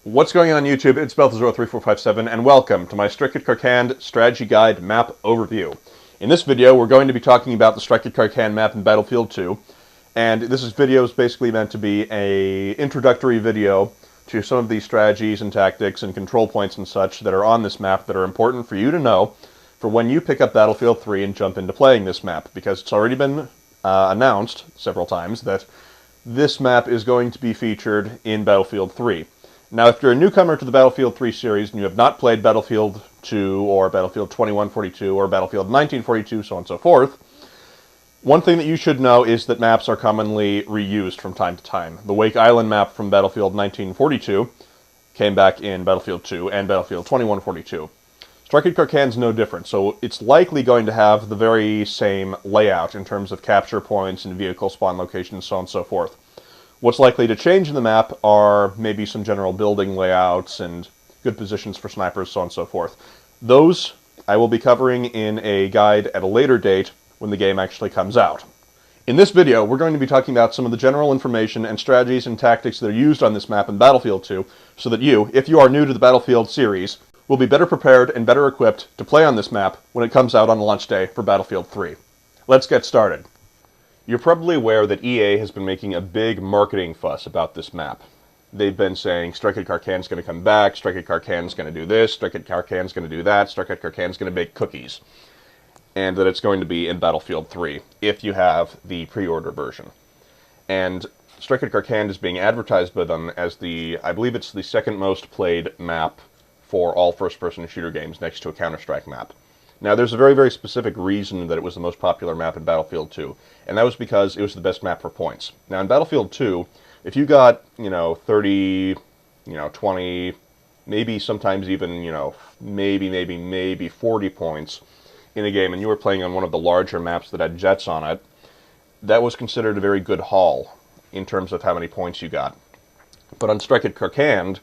What's going on YouTube? It's Balthazar3457 and welcome to my back-to-karkand strategy guide map overview. In this video we're going to be talking about the back-to-karkand map in Battlefield 2, and this video is basically meant to be an introductory video to some of these strategies and tactics and control points and such that are on this map that are important for you to know for when you pick up Battlefield 3 and jump into playing this map, because it's already been announced several times that this map is going to be featured in Battlefield 3. Now, if you're a newcomer to the Battlefield 3 series and you have not played Battlefield 2 or Battlefield 2142 or Battlefield 1942, so on and so forth, one thing that you should know is that maps are commonly reused from time to time. The Wake Island map from Battlefield 1942 came back in Battlefield 2 and Battlefield 2142. Back-to-karkand is no different, so it's likely going to have the very same layout in terms of capture points and vehicle spawn locations, so on and so forth. What's likely to change in the map are maybe some general building layouts and good positions for snipers, so on and so forth. Those I will be covering in a guide at a later date when the game actually comes out. In this video, we're going to be talking about some of the general information and strategies and tactics that are used on this map in Battlefield 2, so that you, if you are new to the Battlefield series, will be better prepared and better equipped to play on this map when it comes out on launch day for Battlefield 3. Let's get started. You're probably aware that EA has been making a big marketing fuss about this map. They've been saying back-to-karkand is going to come back, back-to-karkand is going to do this, back-to-karkand is going to do that, back-to-karkand is going to bake cookies. And that it's going to be in Battlefield 3, if you have the pre-order version. And back-to-karkand is being advertised by them as I believe it's the second most played map for all first-person shooter games next to a Counter-Strike map. Now, there's a very, very specific reason that it was the most popular map in Battlefield 2, and that was because it was the best map for points. Now, in Battlefield 2, if you got, 30, 20, maybe sometimes even, maybe 40 points in a game, and you were playing on one of the larger maps that had jets on it, that was considered a very good haul in terms of how many points you got. But on back-to-karkand,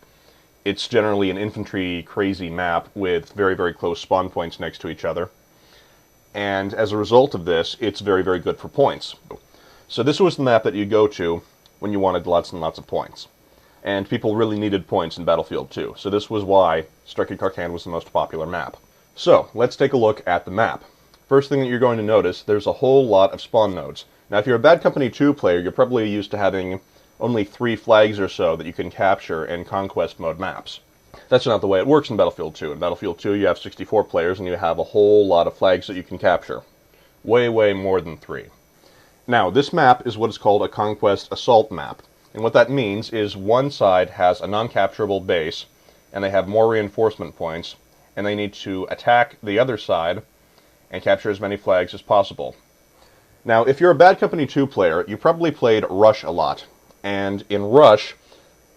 it's generally an infantry crazy map with very, very close spawn points next to each other. And as a result of this, it's very, very good for points. So this was the map that you go to when you wanted lots and lots of points. And people really needed points in Battlefield 2. So this was why back-to-karkand was the most popular map. So let's take a look at the map. First thing that you're going to notice, there's a whole lot of spawn nodes. Now if you're a Bad Company 2 player, you're probably used to having only 3 flags or so that you can capture in conquest mode maps. That's not the way it works in Battlefield 2. In Battlefield 2 you have 64 players and you have a whole lot of flags that you can capture. Way, way more than 3. Now, this map is what is called a conquest assault map. And what that means is one side has a non-capturable base, and they have more reinforcement points, and they need to attack the other side and capture as many flags as possible. Now, if you're a Bad Company 2 player, you probably played Rush a lot. And in Rush,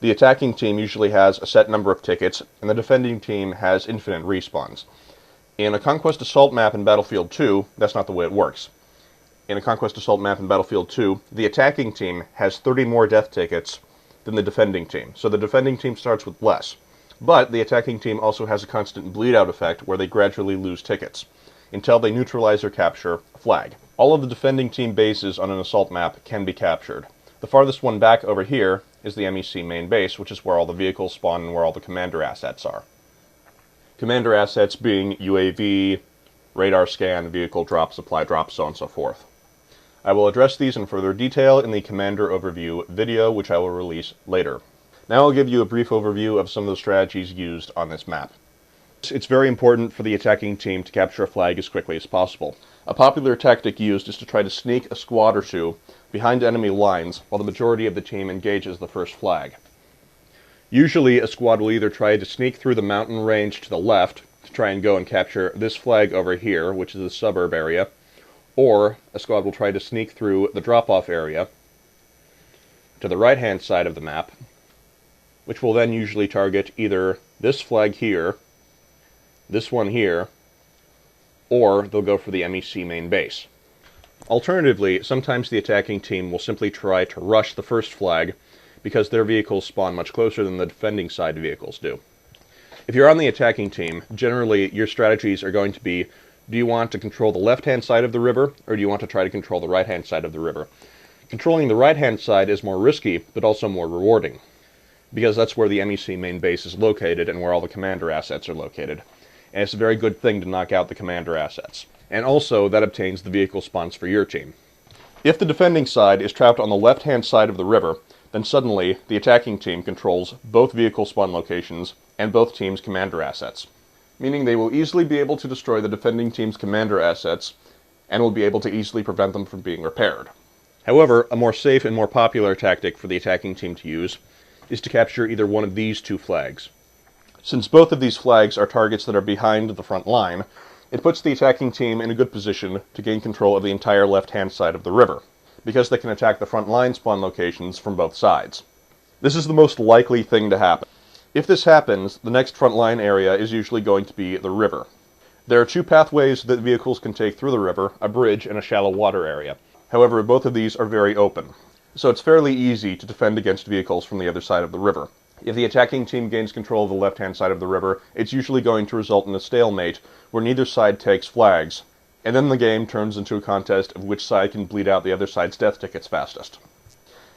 the attacking team usually has a set number of tickets, and the defending team has infinite respawns. In a Conquest Assault map in Battlefield 2, that's not the way it works. In a Conquest Assault map in Battlefield 2, the attacking team has 30 more death tickets than the defending team. So the defending team starts with less. But the attacking team also has a constant bleed-out effect where they gradually lose tickets, until they neutralize or capture a flag. All of the defending team bases on an assault map can be captured. The farthest one back over here is the MEC main base, which is where all the vehicles spawn and where all the commander assets are. Commander assets being UAV, radar scan, vehicle drop, supply drop, so on and so forth. I will address these in further detail in the Commander Overview video, which I will release later. Now I'll give you a brief overview of some of the strategies used on this map. It's very important for the attacking team to capture a flag as quickly as possible. A popular tactic used is to try to sneak a squad or two behind enemy lines while the majority of the team engages the first flag. Usually a squad will either try to sneak through the mountain range to the left to try and go and capture this flag over here, which is the suburb area, or a squad will try to sneak through the drop-off area to the right-hand side of the map, which will then usually target either this flag here, this one here, or they'll go for the MEC main base. Alternatively, sometimes the attacking team will simply try to rush the first flag because their vehicles spawn much closer than the defending side vehicles do. If you're on the attacking team, generally your strategies are going to be, do you want to control the left-hand side of the river, or do you want to try to control the right-hand side of the river? Controlling the right-hand side is more risky, but also more rewarding. because that's where the MEC main base is located and where all the commander assets are located. And it's a very good thing to knock out the commander assets. And also, that obtains the vehicle spawns for your team. If the defending side is trapped on the left-hand side of the river, then suddenly the attacking team controls both vehicle spawn locations and both teams' commander assets, meaning they will easily be able to destroy the defending team's commander assets and will be able to easily prevent them from being repaired. However, a more safe and more popular tactic for the attacking team to use is to capture either one of these two flags. Since both of these flags are targets that are behind the front line, it puts the attacking team in a good position to gain control of the entire left-hand side of the river, because they can attack the front line spawn locations from both sides. This is the most likely thing to happen. If this happens, the next front line area is usually going to be the river. There are two pathways that vehicles can take through the river, a bridge and a shallow water area. However, both of these are very open, so it's fairly easy to defend against vehicles from the other side of the river. If the attacking team gains control of the left-hand side of the river, it's usually going to result in a stalemate where neither side takes flags, and then the game turns into a contest of which side can bleed out the other side's death tickets fastest,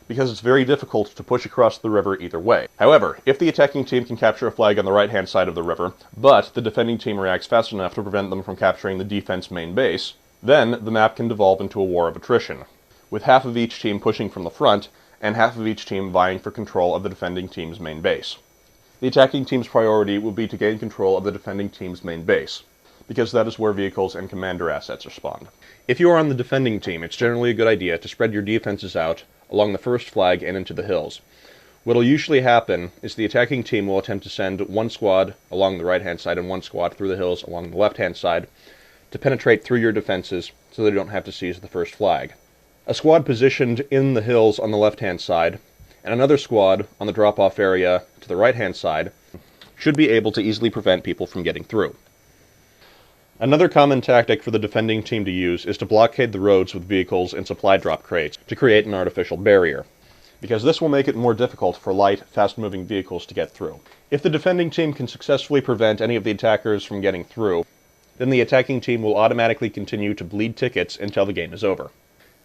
because it's very difficult to push across the river either way. However, if the attacking team can capture a flag on the right-hand side of the river, but the defending team reacts fast enough to prevent them from capturing the defense main base, then the map can devolve into a war of attrition, with half of each team pushing from the front, and half of each team vying for control of the defending team's main base. The attacking team's priority will be to gain control of the defending team's main base, because that is where vehicles and commander assets are spawned. If you are on the defending team, it's generally a good idea to spread your defenses out along the first flag and into the hills. What will usually happen is the attacking team will attempt to send one squad along the right-hand side and one squad through the hills along the left-hand side to penetrate through your defenses so they don't have to seize the first flag. A squad positioned in the hills on the left-hand side, and another squad on the drop-off area to the right-hand side, should be able to easily prevent people from getting through. Another common tactic for the defending team to use is to blockade the roads with vehicles and supply drop crates to create an artificial barrier, because this will make it more difficult for light, fast-moving vehicles to get through. If the defending team can successfully prevent any of the attackers from getting through, then the attacking team will automatically continue to bleed tickets until the game is over.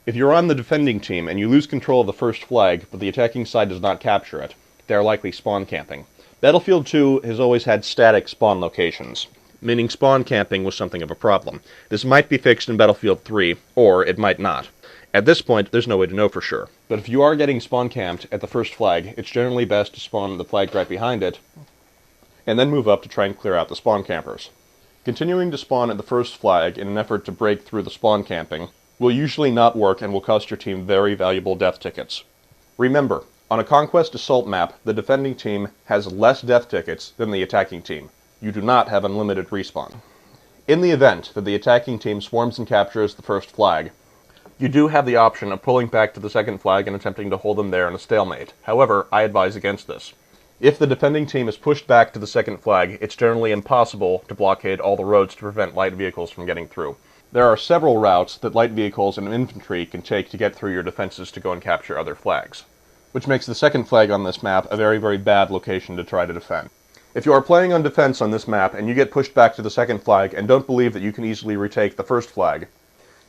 If you're on the defending team and you lose control of the first flag, but the attacking side does not capture it, they are likely spawn camping. Battlefield 2 has always had static spawn locations, meaning spawn camping was something of a problem. This might be fixed in Battlefield 3, or it might not. At this point, there's no way to know for sure. But if you are getting spawn camped at the first flag, it's generally best to spawn the flag right behind it, and then move up to try and clear out the spawn campers. Continuing to spawn at the first flag in an effort to break through the spawn camping will usually not work and will cost your team very valuable death tickets. Remember, on a Conquest Assault map, the defending team has less death tickets than the attacking team. You do not have unlimited respawn. In the event that the attacking team swarms and captures the first flag, you do have the option of pulling back to the second flag and attempting to hold them there in a stalemate. However, I advise against this. If the defending team is pushed back to the second flag, it's generally impossible to blockade all the roads to prevent light vehicles from getting through. There are several routes that light vehicles and infantry can take to get through your defenses to go and capture other flags, which makes the second flag on this map a very, very bad location to try to defend. If you are playing on defense on this map and you get pushed back to the second flag and don't believe that you can easily retake the first flag,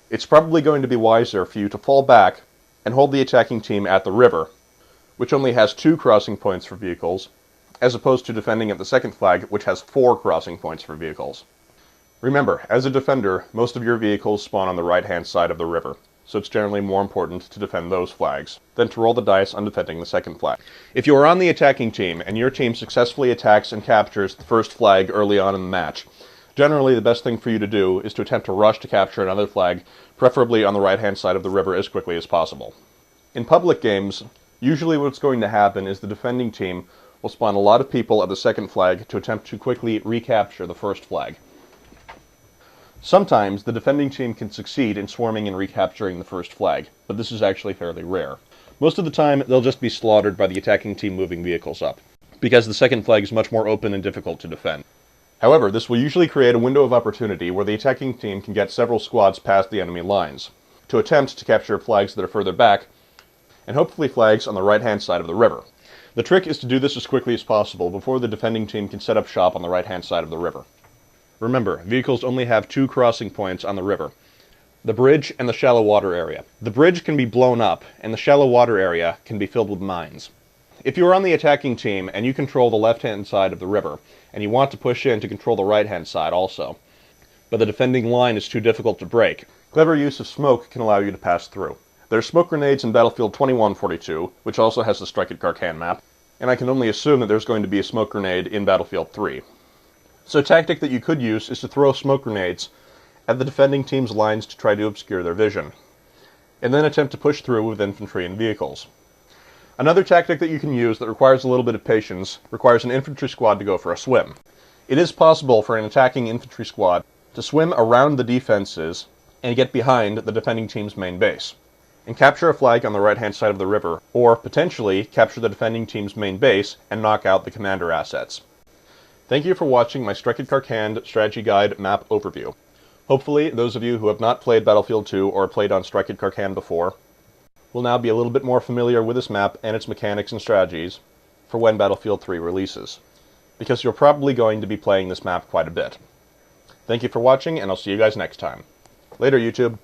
it's probably going to be wiser for you to fall back and hold the attacking team at the river, which only has 2 crossing points for vehicles, as opposed to defending at the second flag, which has 4 crossing points for vehicles. Remember, as a defender, most of your vehicles spawn on the right-hand side of the river, so it's generally more important to defend those flags than to roll the dice on defending the second flag. If you are on the attacking team, and your team successfully attacks and captures the first flag early on in the match, generally the best thing for you to do is to attempt to rush to capture another flag, preferably on the right-hand side of the river as quickly as possible. In public games, usually what's going to happen is the defending team will spawn a lot of people at the second flag to attempt to quickly recapture the first flag. Sometimes, the defending team can succeed in swarming and recapturing the first flag, but this is actually fairly rare. Most of the time, they'll just be slaughtered by the attacking team moving vehicles up, because the second flag is much more open and difficult to defend. However, this will usually create a window of opportunity where the attacking team can get several squads past the enemy lines, to attempt to capture flags that are further back, and hopefully flags on the right-hand side of the river. The trick is to do this as quickly as possible before the defending team can set up shop on the right-hand side of the river. Remember, vehicles only have 2 crossing points on the river, the bridge and the shallow water area. The bridge can be blown up, and the shallow water area can be filled with mines. If you are on the attacking team and you control the left-hand side of the river, and you want to push in to control the right-hand side also, but the defending line is too difficult to break, clever use of smoke can allow you to pass through. There's smoke grenades in Battlefield 2142, which also has the Strike at Karkand map, and I can only assume that there's going to be a smoke grenade in Battlefield 3. So a tactic that you could use is to throw smoke grenades at the defending team's lines to try to obscure their vision, and then attempt to push through with infantry and vehicles. Another tactic that you can use that requires a little bit of patience requires an infantry squad to go for a swim. It is possible for an attacking infantry squad to swim around the defenses and get behind the defending team's main base, and capture a flag on the right-hand side of the river, or potentially capture the defending team's main base and knock out the commander assets. Thank you for watching my Strike at Karkand strategy guide map overview. Hopefully, those of you who have not played Battlefield 2 or played on Strike at Karkand before will now be a little bit more familiar with this map and its mechanics and strategies for when Battlefield 3 releases, because you're probably going to be playing this map quite a bit. Thank you for watching, and I'll see you guys next time. Later, YouTube.